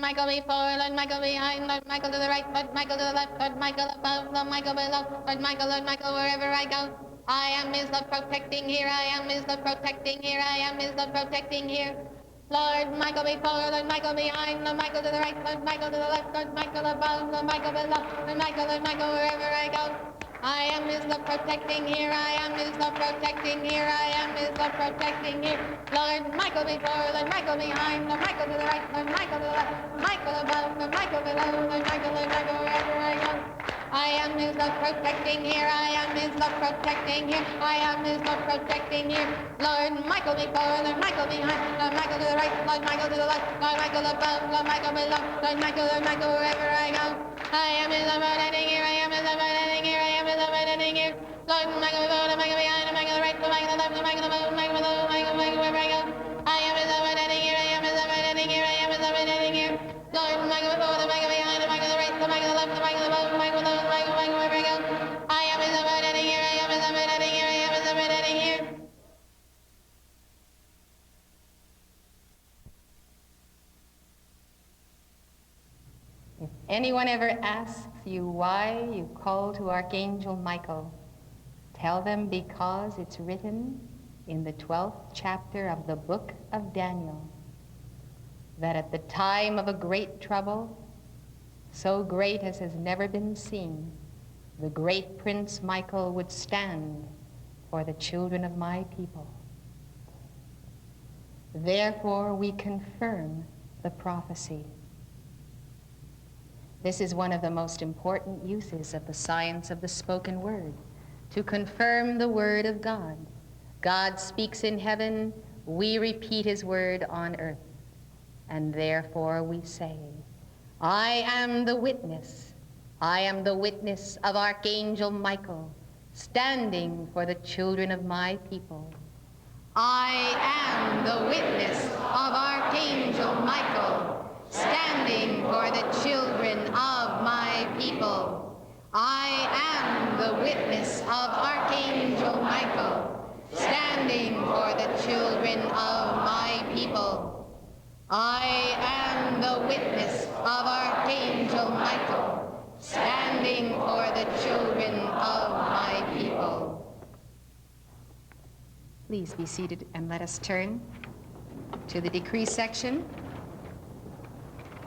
Michael before, Lord Michael behind, Lord Michael to the right, Lord Michael to the left, Lord Michael above, Lord Michael below, Lord Michael, wherever I go. I am His love protecting here, I am His love protecting here, I am His love protecting here. Lord Michael before, Lord Michael behind, Lord Michael to the right, Lord Michael to the left, Lord Michael above, Lord Michael below, Lord Michael, wherever I go. I am His love protecting here, I am His love protecting here, I am His love protecting here. Lord Michael before, Lord Michael behind, Lord Michael to the right, Lord Michael to the left, Michael above, Lord Michael below, Lord Michael, wherever I go. I am His love protecting here, I am His love protecting here, I am His love protecting here. Lord Michael before, Lord Michael behind, Lord Michael to the right, Lord Michael to the left, Lord Michael above, Lord Michael below, Lord Michael, wherever I go. I am His love protecting here, I am His love protecting here, I am His love protecting here. Lord Michael before, Lord Michael behind, Lord Michael to the right, Lord Michael to the left, Lord Michael above, Lord Michael below, Lord Michael, wherever I go. I am His love protecting here, I am His love protecting here, I am His love protecting here. Lord Michael before, Lord Michael behind, Lord Michael to the right, Lord Michael to the left, Lord Michael above, Lord Michael below, Lord Michael, wherever I go. I am His love protecting here, I am His love protecting here, I am His love protecting here. If anyone ever asks you why you call to Archangel Michael, tell them because it's written in the 12th chapter of the book of Daniel that at the time of a great trouble, so great as has never been seen, the great Prince Michael would stand for the children of my people. Therefore, we confirm the prophecy. This is one of the most important uses of the science of the spoken word, to confirm the word of God. God speaks in heaven, we repeat His word on earth, and therefore we say, I am the witness of Archangel Michael, standing for the children of my people. I am the witness of Archangel Michael, standing for the children of my people. I am the witness of Archangel Michael, standing for the children of my people. I am the witness of Archangel Michael, standing for the children of my people. Please be seated and let us turn to the decree section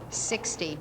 60.